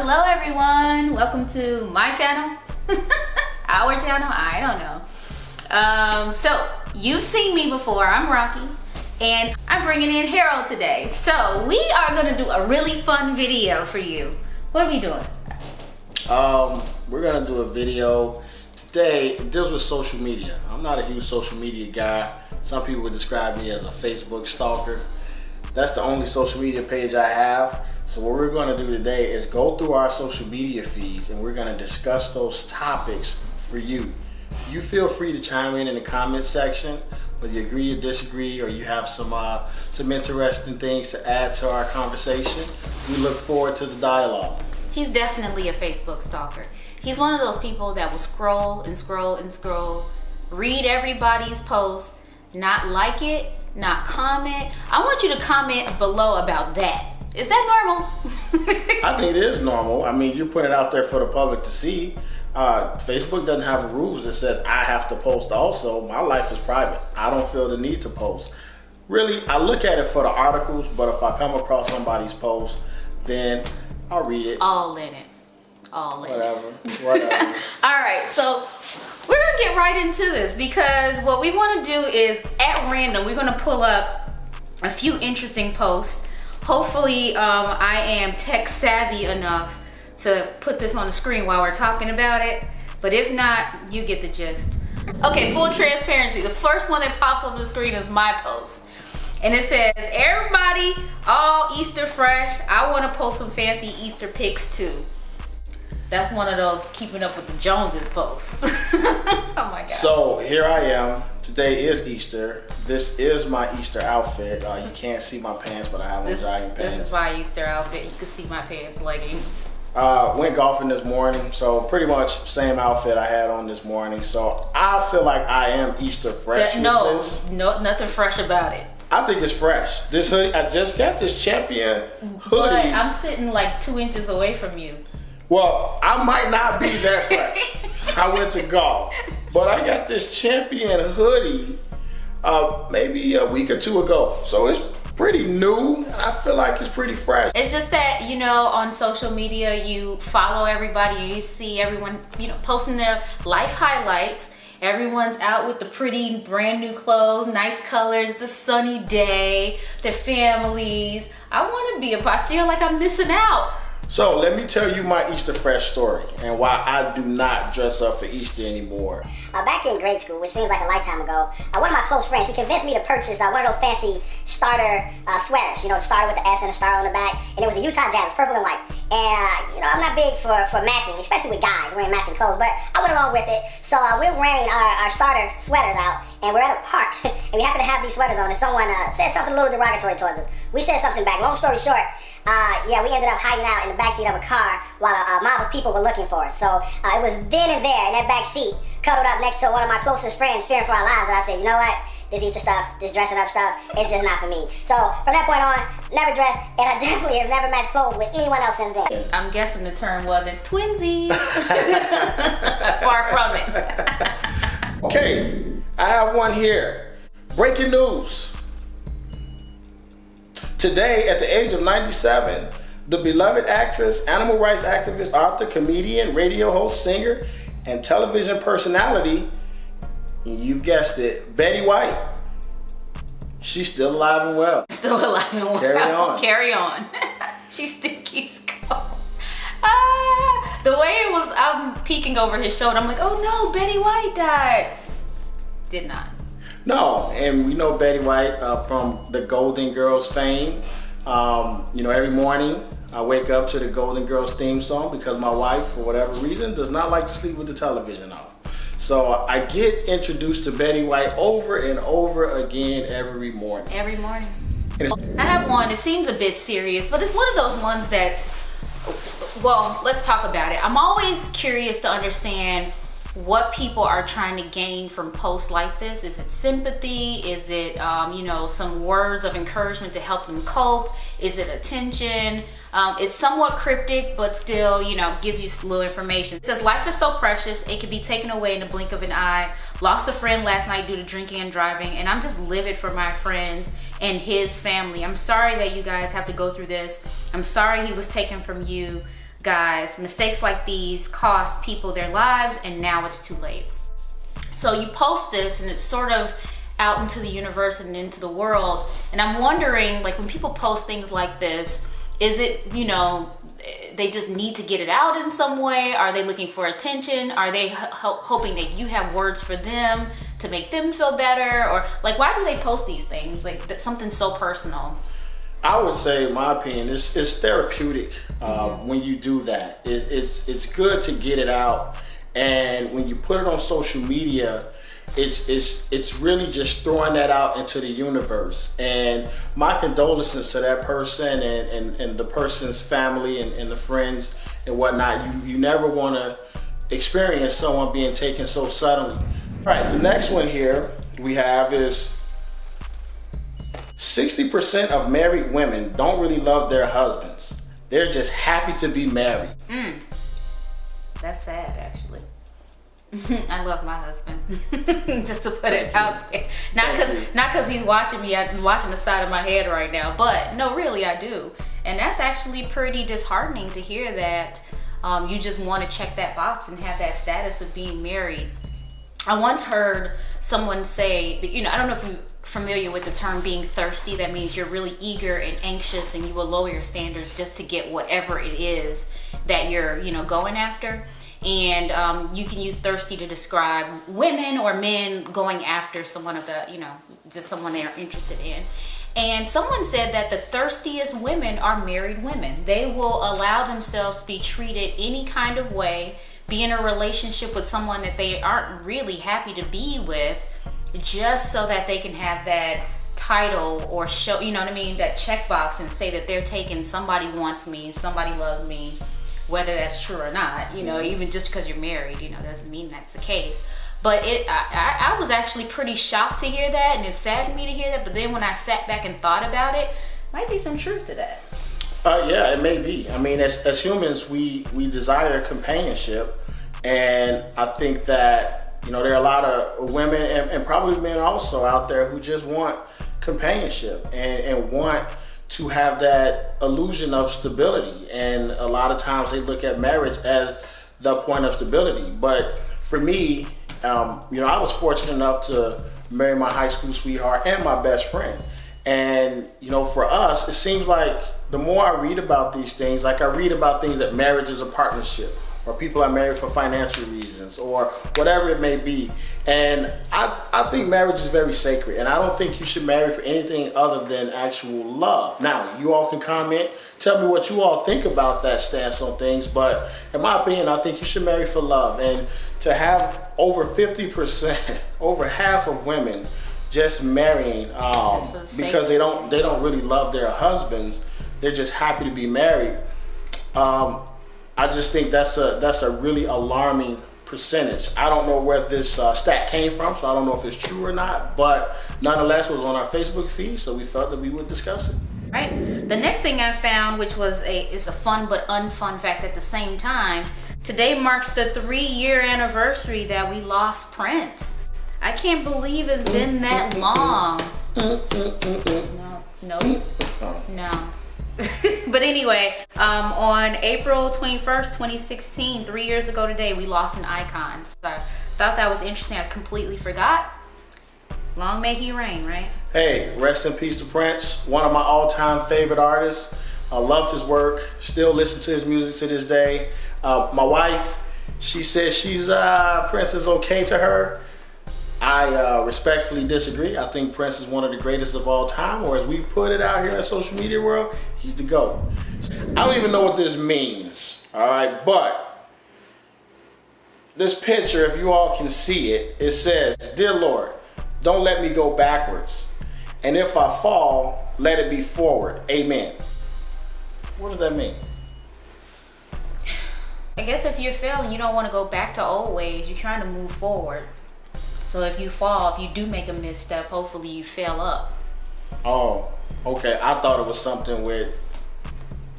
Hello everyone, welcome to my channel, our channel, I don't know. So you've seen me before, I'm Rocky, and I'm bringing in Harold today. So we are gonna do a really fun video for you. What are we doing? We're gonna do a video today. It deals with social media. I'm not a huge social media guy. Some people would describe me as a Facebook stalker. That's the only social media page I have. So what we're going to do today is go through our social media feeds and we're going to discuss those topics for you. You feel free to chime in the comment section, whether you agree or disagree, or you have some interesting things to add to our conversation. We look forward to the dialogue. He's definitely a Facebook stalker. He's one of those people that will scroll and scroll and scroll, read everybody's post, not like it, not comment. I want you to comment below about that. Is that normal? I think it is normal. I mean, you put it out there for the public to see. Facebook doesn't have rules that says I have to post also. My life is private. I don't feel the need to post. Really, I look at it for the articles, but if I come across somebody's post, then I'll read it. All in it. All in Whatever. it. All right, so we're gonna get right into this because what we wanna do is at random, we're gonna pull up a few interesting posts. Hopefully, I am tech savvy enough to put this on the screen while we're talking about it. But if not, you get the gist. Okay, full transparency. The first one that pops on the screen is my post. And it says, everybody, all Easter fresh. I want to post some fancy Easter pics too. That's one of those keeping up with the Joneses posts. Oh my God. So here I am. Today is Easter. This is my Easter outfit. You can't see my pants, but I have on jogging pants. This is my Easter outfit. You can see my pants, leggings. Went golfing this morning, so pretty much same outfit I had on this morning. So I feel like I am Easter fresh with this. No, nothing fresh about it. I think it's fresh. This hoodie, I just got this Champion hoodie. But I'm sitting like 2 inches away from you. Well, I might not be that fresh. I went to golf. But I got this Champion hoodie maybe a week or two ago. So it's pretty new. I feel like it's pretty fresh. It's just that, you know, on social media, you follow everybody and you see everyone, you know, posting their life highlights. Everyone's out with the pretty brand new clothes, nice colors, the sunny day, their families. I want to be I feel like I'm missing out. So let me tell you my Easter fresh story and why I do not dress up for Easter anymore. Back in grade school, which seems like a lifetime ago, one of my close friends, he convinced me to purchase one of those fancy starter sweaters. You know, it started with the S and a star on the back, and it was a Utah Jazz, purple and white. And you know, I'm not big for matching, especially with guys wearing matching clothes, but I went along with it. So we're wearing our starter sweaters out, and we're at a park, and we happen to have these sweaters on, and someone said something a little derogatory towards us. We said something back. Long story short, we ended up hiding out in the backseat of a car while a mob of people were looking for us. So it was then and there in that back seat, cuddled up next to one of my closest friends, fearing for our lives. And I said, you know what? This Easter stuff, this dressing up stuff, it's just not for me. So from that point on, never dressed, and I definitely have never matched clothes with anyone else since then. I'm guessing the term wasn't twinsies. Far from it. Okay, I have one here. Breaking news. Today, at the age of 97, the beloved actress, animal rights activist, author, comedian, radio host, singer, and television personality, you've guessed it, Betty White. She's still alive and well. Still alive and well. Carry on. Carry on. She still keeps going. The way it was, I'm peeking over his shoulder. I'm like, oh no, Betty White died. Did not. No, and we know Betty White from the Golden Girls fame. You know, every morning I wake up to the Golden Girls theme song because my wife, for whatever reason, does not like to sleep with the television off. So I get introduced to Betty White over and over again every morning. Every morning. I have one, it seems a bit serious, but it's one of those ones that's, well, let's talk about it. I'm always curious to understand what people are trying to gain from posts like this. Is it sympathy? Is it, you know, some words of encouragement to help them cope? Is it attention? It's somewhat cryptic, but still, you know, gives you a little information. It says, life is so precious, it can be taken away in the blink of an eye. Lost a friend last night due to drinking and driving, and I'm just livid for my friends and his family. I'm sorry that you guys have to go through this. I'm sorry he was taken from you. guys, mistakes like these cost people their lives, and now it's too late. So you post this and it's sort of out into the universe and into the world. And I'm wondering, like, when people post things like this, is it, you know, they just need to get it out in some way? Are they looking for attention? Are they hoping that you have words for them to make them feel better? Or like, why do they post these things? Like, that's something so personal. I would say, in my opinion, it's therapeutic when you do that. It's good to get it out, and when you put it on social media, it's really just throwing that out into the universe. And my condolences to that person and the person's family and the friends and whatnot. You never want to experience someone being taken so suddenly. All right, the next one here we have is 60% of married women don't really love their husbands. They're just happy to be married. That's sad, actually. I love my husband. Just to put it out there. Not because he's watching me. I'm watching the side of my head right now. But no, really, I do. And that's actually pretty disheartening to hear that you just want to check that box and have that status of being married. I once heard someone say that, you know, I don't know if you're familiar with the term being thirsty. That means you're really eager and anxious, and you will lower your standards just to get whatever it is that you're, you know, going after. And you can use thirsty to describe women or men going after someone of the, you know, just someone they are interested in. And someone said that the thirstiest women are married women. They will allow themselves to be treated any kind of way, be in a relationship with someone that they aren't really happy to be with, just so that they can have that title or show, you know what I mean, that checkbox and say that they're taking somebody wants me, somebody loves me. Whether that's true or not, you know, even just because you're married, you know, doesn't mean that's the case. But I was actually pretty shocked to hear that, and it saddened me to hear that. But then when I sat back and thought about it, might be some truth to that. Yeah, it may be. I mean, as humans, we desire companionship, and I think that, you know, there are a lot of women and probably men also out there who just want companionship and want to have that illusion of stability. And a lot of times they look at marriage as the point of stability. But for me, you know, I was fortunate enough to marry my high school sweetheart and my best friend. And, you know, for us, it seems like the more I read about these things, like I read about things that marriage is a partnership, or people are married for financial reasons, or whatever it may be. And I think marriage is very sacred, and I don't think you should marry for anything other than actual love. Now, you all can comment, tell me what you all think about that stance on things, but in my opinion, I think you should marry for love. And to have over 50%, over half of women just marrying because they don't really love their husbands, they're just happy to be married. I just think that's a really alarming percentage. I don't know where this stat came from, so I don't know if it's true or not, but nonetheless, it was on our Facebook feed, so we felt that we would discuss it. Right. The next thing I found, which is a fun but unfun fact at the same time, today marks the 3-year anniversary that we lost Prince. I can't believe it's been that long. No. But anyway, on April 21st, 2016, 3 years ago today, we lost an icon. So I thought that was interesting. I completely forgot. Long may he reign, right? Hey, rest in peace to Prince, one of my all-time favorite artists. I loved his work, still listen to his music to this day. My wife, she says Prince is okay to her. I respectfully disagree. I think Prince is one of the greatest of all time, or as we put it out here in the social media world, he's the GOAT. I don't even know what this means, all right? But this picture, if you all can see it, it says, "Dear Lord, don't let me go backwards. And if I fall, let it be forward. Amen." What does that mean? I guess if you're failing, you don't want to go back to old ways. You're trying to move forward. So if you fall, if you do make a misstep, hopefully you fail up. Oh, okay. I thought it was something with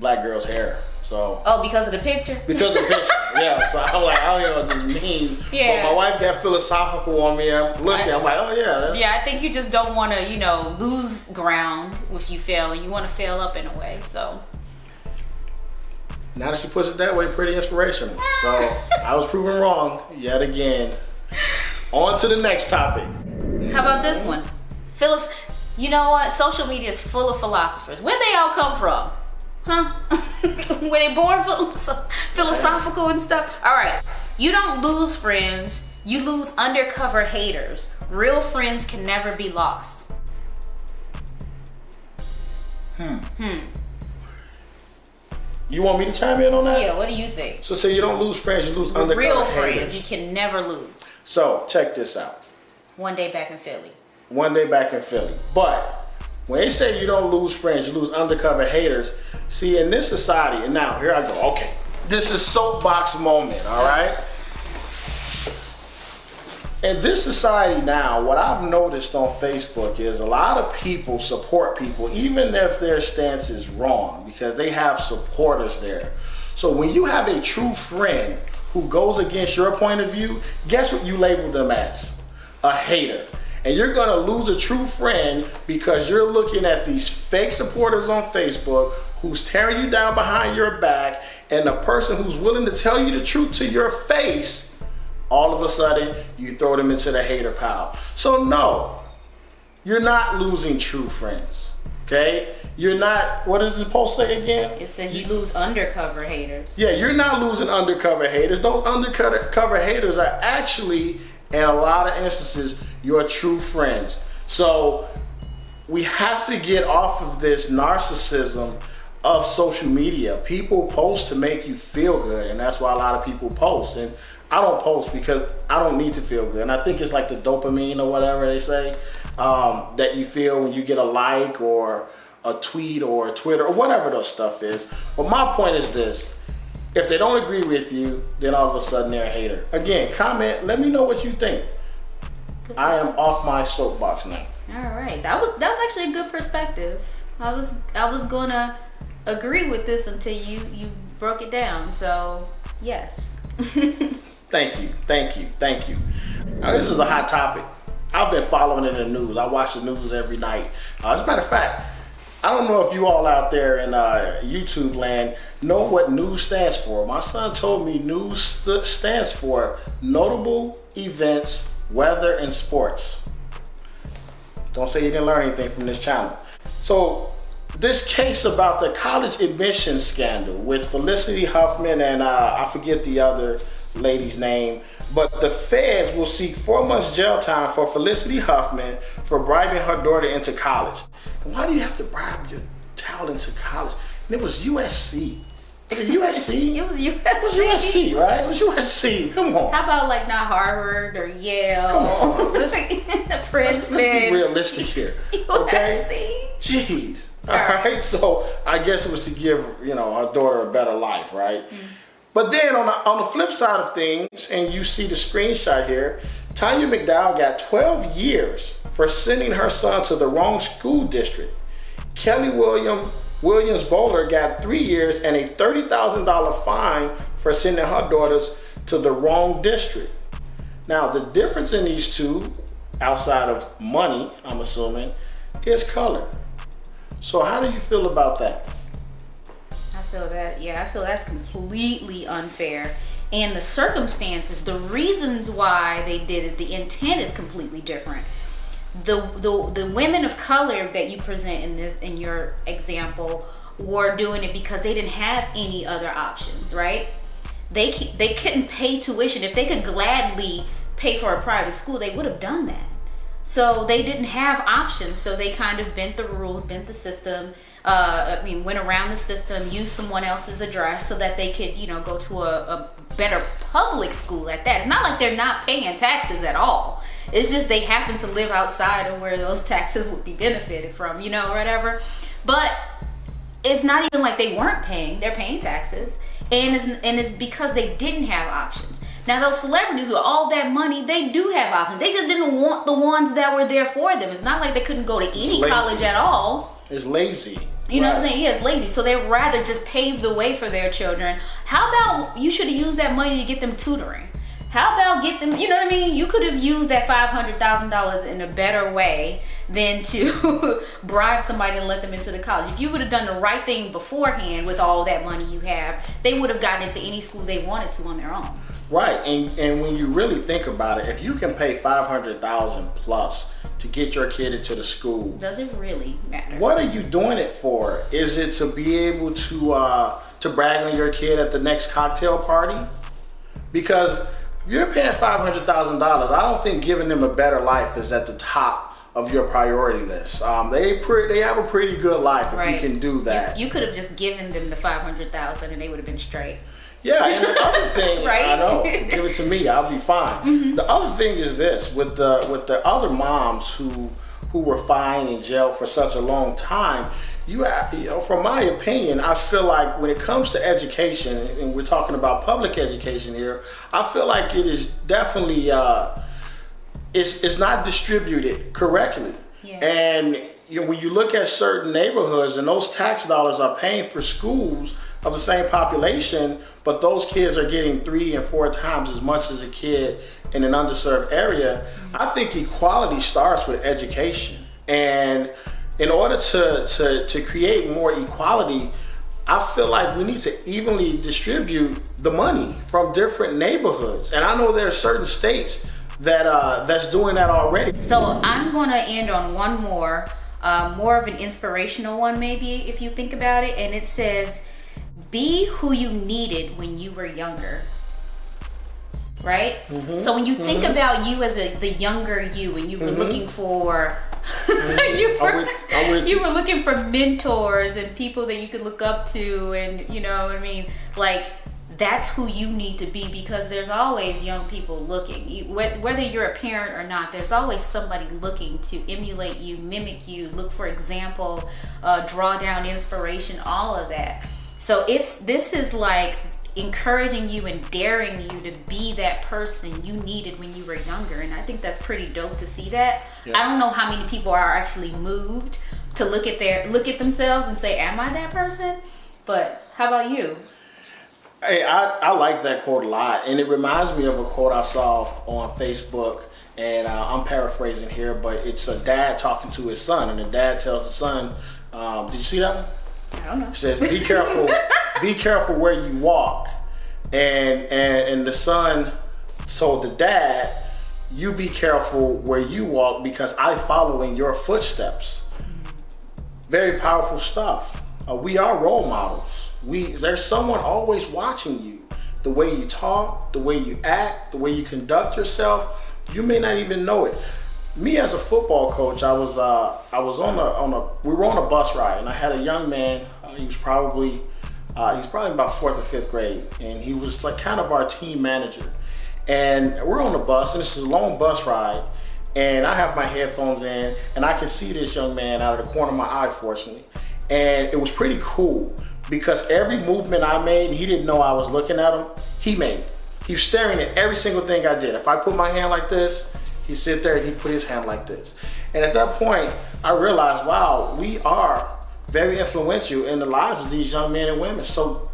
black girl's hair. So. Oh, because of the picture? Because of the picture, yeah. So I'm like, I don't know what this means. Yeah. But my wife got philosophical on me. I'm looking, I'm like, oh yeah. Yeah, I think you just don't want to, lose ground if you fail, and you want to fail up in a way, so. Now that she puts it that way, pretty inspirational. So I was proven wrong yet again. On to the next topic. How about this one? You know what? Social media is full of philosophers. Where'd they all come from? Huh? Were they born philosophical and stuff? All right. You don't lose friends. You lose undercover haters. Real friends can never be lost. You want me to chime in on that? Yeah, what do you think? So say you don't lose friends, you lose undercover Real haters. friends, you can never lose. So check this out. One day back in Philly. One day back in Philly. But when they say you don't lose friends, you lose undercover haters. See, in this society, and now here I go. Okay, this is soapbox moment, all right? In this society now, what I've noticed on Facebook is a lot of people support people, even if their stance is wrong, because they have supporters there. So when you have a true friend who goes against your point of view, guess what you label them as? A hater. And you're gonna lose a true friend because you're looking at these fake supporters on Facebook who's tearing you down behind your back, and the person who's willing to tell you the truth to your face, all of a sudden, you throw them into the hater pile. So no, you're not losing true friends, okay? You're not, what does the post say again? It says you lose undercover haters. Yeah, you're not losing undercover haters. Those undercover haters are actually, in a lot of instances, your true friends. So we have to get off of this narcissism of social media. People post to make you feel good, and that's why a lot of people post. And I don't post because I don't need to feel good. And I think it's like the dopamine or whatever they say that you feel when you get a like or a tweet or a Twitter or whatever those stuff is. But my point is this. If they don't agree with you, then all of a sudden they're a hater. Again, comment, let me know what you think. I am off my soapbox now. All right, that was actually a good perspective. I was gonna agree with this until you broke it down. So yes. Thank you. Now, this is a hot topic. I've been following it in the news. I watch the news every night. As a matter of fact, I don't know if you all out there in YouTube land know what news stands for. My son told me news stands for notable events, weather, and sports. Don't say you didn't learn anything from this channel. So this case about the college admissions scandal with Felicity Huffman and I forget the other lady's name, but the feds will seek 4 months jail time for Felicity Huffman for bribing her daughter into college. And why do you have to bribe your child into college? And it was USC. Was it USC? It was USC. It was USC, right? It was USC. Come on. How about like not Harvard or Yale? Come on. Princeton. Let's be realistic here. Okay? Jeez. All right. So I guess it was to give, her daughter a better life, right? Mm-hmm. But then on the flip side of things, and you see the screenshot here, Tanya McDowell got 12 years for sending her son to the wrong school district. Kelly Williams Bowler got 3 years and a $30,000 fine for sending her daughters to the wrong district. Now, the difference in these two, outside of money, I'm assuming, is color. So how do you feel about that? I feel that's completely unfair. And the circumstances, the reasons why they did it, the intent is completely different. The women of color that you present in your example were doing it because they didn't have any other options, right? They couldn't pay tuition. If they could gladly pay for a private school, they would have done that. So they didn't have options, so they kind of bent the rules, bent the system, went around the system, used someone else's address so that they could, go to a better public school at that. It's not like they're not paying taxes at all. It's just they happen to live outside of where those taxes would be benefited from, whatever. But it's not even like they weren't paying. They're paying taxes. And it's because they didn't have options. Now, those celebrities with all that money, they do have options. They just didn't want the ones that were there for them. It's not like they couldn't go to any college at all. It's lazy. You know what I'm saying? Yeah, it's lazy. So they'd rather just pave the way for their children. How about you should have used that money to get them tutoring? How about get them, you know what I mean? You could have used that $500,000 in a better way than to bribe somebody and let them into the college. If you would have done the right thing beforehand with all that money you have, they would have gotten into any school they wanted to on their own. Right, and when you really think about it, if you can pay $500,000 plus to get your kid into the school, does it really matter? What are you doing it for? Is it to be able to brag on your kid at the next cocktail party? Because if you're paying $500,000, I don't think giving them a better life is at the top of your priority list. They have a pretty good life if you can do that. You could have just given them the $500,000 and they would have been straight. Yeah, and the other thing, right? I know, give it to me, I'll be fine. Mm-hmm. The other thing is this, with the other moms who were fined in jail for such a long time, you know, from my opinion, I feel like when it comes to education, and we're talking about public education here, I feel like it is definitely it's not distributed correctly. Yeah. And you know, when you look at certain neighborhoods and those tax dollars are paying for schools of the same population, but those kids are getting 3 and 4 times as much as a kid in an underserved area. I think equality starts with education. And in order to create more equality, I feel like we need to evenly distribute the money from different neighborhoods. And I know there are certain states that that's doing that already. So I'm gonna end on one more of an inspirational one maybe, if you think about it. And it says, be who you needed when you were younger. Right? Mm-hmm. So when you think about you as the younger you, and you were looking for you were looking for mentors and people that you could look up to, and you know what I mean, like that's who you need to be, because there's always young people looking. Whether you're a parent or not, there's always somebody looking to emulate you, mimic you, look for example, draw down inspiration, all of that. So this is like encouraging you and daring you to be that person you needed when you were younger. And I think that's pretty dope to see that. Yeah. I don't know how many people are actually moved to look at themselves and say, am I that person? But how about you? Hey, I like that quote a lot, and it reminds me of a quote I saw on Facebook, and I'm paraphrasing here, but it's a dad talking to his son, and the dad tells the son, did you see that one? I don't know. It says, be careful, be careful where you walk. And the son told the dad, you be careful where you walk because I follow in your footsteps. Very powerful stuff. We are role models. There's someone always watching you. The way you talk, the way you act, the way you conduct yourself, you may not even know it. Me as a football coach, we were on a bus ride, and I had a young man. He's probably about 4th or 5th grade, and he was like kind of our team manager. And we're on the bus, and this is a long bus ride, and I have my headphones in, and I can see this young man out of the corner of my eye, fortunately. And it was pretty cool because every movement I made, he didn't know I was looking at him, he made. He was staring at every single thing I did. If I put my hand like this, he'd sit there and he'd put his hand like this. And at that point, I realized, wow, we are very influential in the lives of these young men and women. So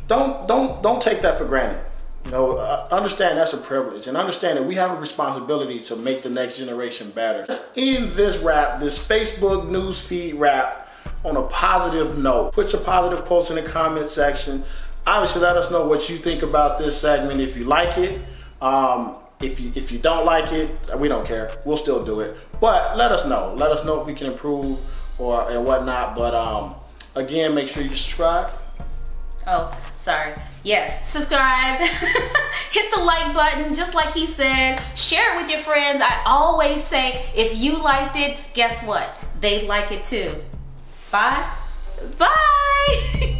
don't take that for granted. You know, understand that's a privilege, and understand that we have a responsibility to make the next generation better. Let's end this Facebook news feed wrap on a positive note. Put your positive quotes in the comment section. Obviously, let us know what you think about this segment. If you like it, if you don't like it, we don't care. We'll still do it. But let us know. Let us know if we can improve and whatnot. But again, make sure you subscribe. Oh, sorry. Yes, subscribe. Hit the like button, just like he said. Share it with your friends. I always say, if you liked it, guess what? They like it too. Bye. Bye.